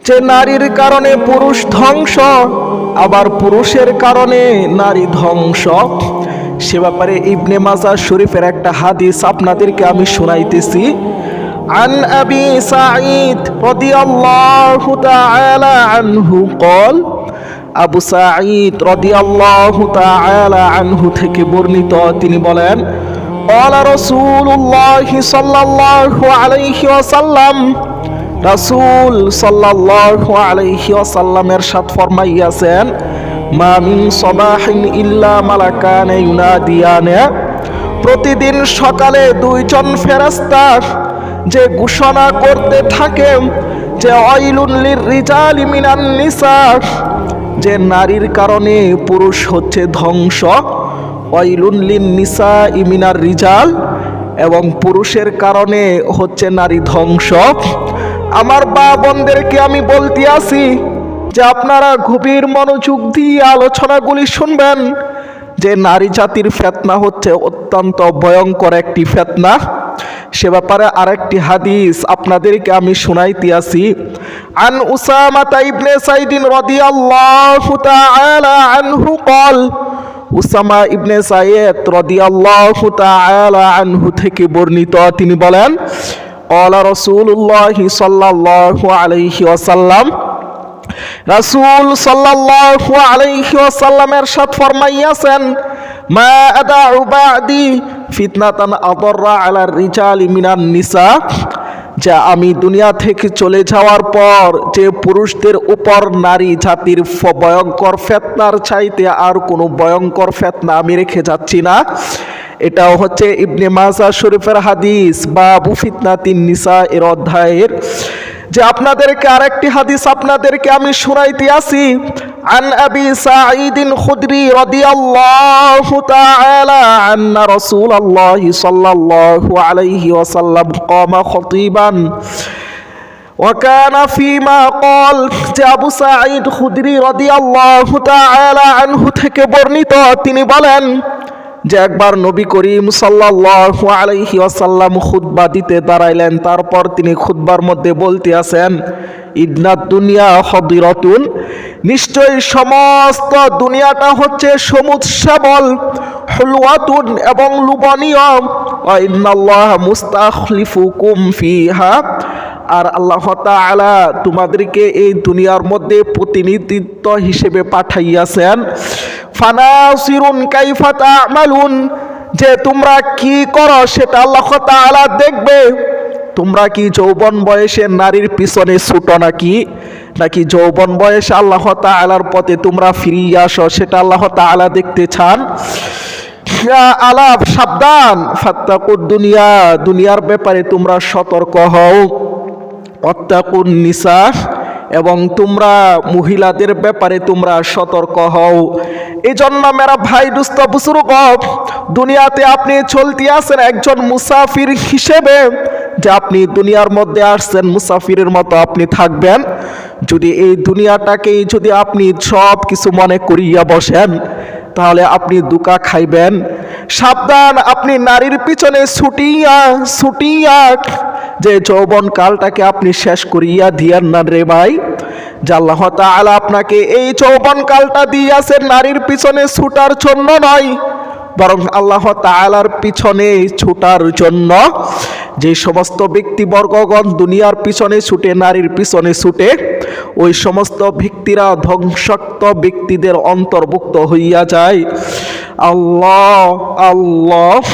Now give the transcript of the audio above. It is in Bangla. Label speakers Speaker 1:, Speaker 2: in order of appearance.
Speaker 1: যে নারীর কারণে পুরুষ ধ্বংস, আবার পুরুষের কারণে নারী ধ্বংস। সে ব্যাপারে ইবনে মাজাহ শরীফের একটা হাদিস আপনাদেরকে আমি শোনাইতেছি। আন আবি সাঈদ রাদিয়াল্লাহু তাআলা আনহু قال, আবু সাঈদ রাদিয়াল্লাহু তাআলা আনহু থেকে বর্ণিত, তিনি বলেন, قال رسول الله صلى الله عليه وسلم, রাসূল সাল্লাল্লাহু আলাইহি ওয়াসাল্লাম ইরশাদ ফরমাইয়াছেন, মা মিন সাবাহিন ইল্লা মালাকান ইউনাদিয়ানে, প্রতিদিন সকালে দুইজন ফেরেশতা যে ঘোষণা করতে থাকে যে ওয়াইলুন লিররিজালি মিনান নিসা, যে নারীর কারণে পুরুষ হচ্ছে ধ্বংস, ওয়াইলুন লিন-নিসা মিনার রিজাল, এবং পুরুষের কারণে হচ্ছে নারী ধ্বংস। আমার মা বোনদেরকে আমি বলতে আসি যে আপনারা গভীর মনোযোগ দিয়ে আলোচনাগুলি শুনবেন, যে নারী জাতির ফিতনা হচ্ছে অত্যন্ত ভয়ঙ্কর একটি ফিতনা। সে ব্যাপারে আরেকটি হাদিস আপনাদেরকে আমি শোনাইতে আসি। আন উসামা ইবনে সাইদ রাদিয়াল্লাহু তাআলা আনহু قال, উসামা ইবনে সাইদ রাদিয়াল্লাহু তাআলা আনহু থেকে বর্ণিত, তিনি বলেন, قال রাসূলুল্লাহ সাল্লাল্লাহু আলাইহি ওয়াসাল্লাম, রাসূল সাল্লাল্লাহু আলাইহি ওয়াসাল্লাম ইরশাদ ফরমাইয়াছেন, মা আদাউ বাদি ফিতনাতান আদররা আলার রিজালি মিনান নিসা, যে আমি দুনিয়া থেকে চলে যাওয়ার পর যে পুরুষদের উপর নারী জাতির ভয়ঙ্কর ফিতনার চাইতে আর কোনো ভয়ঙ্কর ফিতনা আমি রেখে যাচ্ছি না। এটাও হচ্ছে ইবনে মাজাহ শরীফের হাদিস, বাবু ফিতনাতিন নিসা এর অধ্যায়ের। যে আপনাদেরকে আরেকটি হাদিস আপনাদেরকে আমি শোনাইতে আসি। আন আবি সাঈদিন খুদরি রাদিয়াল্লাহু তাআলা আন্না রাসূলুল্লাহ সাল্লাল্লাহু আলাইহি ওয়াসাল্লাম ক্বামা খতীবান ওয়া কানা ফীমা ক্বাল, যে আবু সাঈদ খুদরি রাদিয়াল্লাহু তাআলা আনহু থেকে বর্ণিত, তিনি বলেন যে একবার নবী করিম সাল্লাল্লাহু আলাইহি ওয়াসাল্লাম খুতবা দিতে দাঁড়াইলেন। তারপর তিনি খুতবার মধ্যে বলতে আছেন, ইন্নাদ দুনিয়া হাদিরাতুন, নিশ্চয়ই সমস্ত দুনিয়াটা হচ্ছে সমুদ শ্যামল, হুলওয়াতুন এবং লুবনীয়, ওয়া ইন্নাল্লাহা মুস্তাখলিফুকুম ফিহা, আর আল্লাহ তাআলা তোমাদেরকে এই দুনিয়ার মধ্যে প্রতিনিধিত্ব হিসেবে পাঠাইয়াছেন। ফানাসিরুন কাইফা তা'মালুন, যে তোমরা কি করো সেটা আল্লাহ তাআলা দেখবে। তোমরা কি যৌবন বয়সে নারীর পিছনে ছুটো নাকি যৌবন বয়সে আল্লাহ তাআলার পথে তোমরা ফিরিয়ে আসো, সেটা আল্লাহ তাআলা দেখতে চান। আলাপ, সাবধান, ফাত্তাকুদ দুনিয়া, দুনিয়ার ব্যাপারে তোমরা সতর্ক হও। ওয়াত্তাকুন নিসা, এবং তোমরা মহিলাদের ব্যাপারে তোমরা সতর্ক হও। এই জন্য মেরা ভাই দুস্ত বুজুর্গ, দুনিয়াতে আপনি চলতে আছেন একজন মুসাফির হিসেবে, যে আপনি দুনিয়ার মধ্যে আসছেন মুসাফিরের মতো আপনি থাকবেন। যদি এই দুনিয়াটাকেই যদি আপনি সব কিছু মনে করিয়া বসেন, তাহলে আপনি দুকা খাইবেন। সাবধান, আপনি নারীর পিছনে ছুটিয়া যে যৌবন কালটাকে আপনি শেষ করিয়া দিয়ান না রে ভাই। যে আল্লাহ তাআলা আপনাকে এই যৌবন কালটা দিয়েছেন নারীর পিছনে ছুটার জন্য নয়, বরং আল্লাহ তাআলার পিছনে ছুটার জন্য। যে সমস্ত ব্যক্তিবর্গগণ দুনিয়ার পিছনে ছুটে, নারীর পিছনে ছুটে, ওই সমস্ত ব্যক্তিরা ধ্বংসাত্ম ব্যক্তিদের অন্তর্ভুক্ত হইয়া যায়। আল্লাহ আল্লাহ।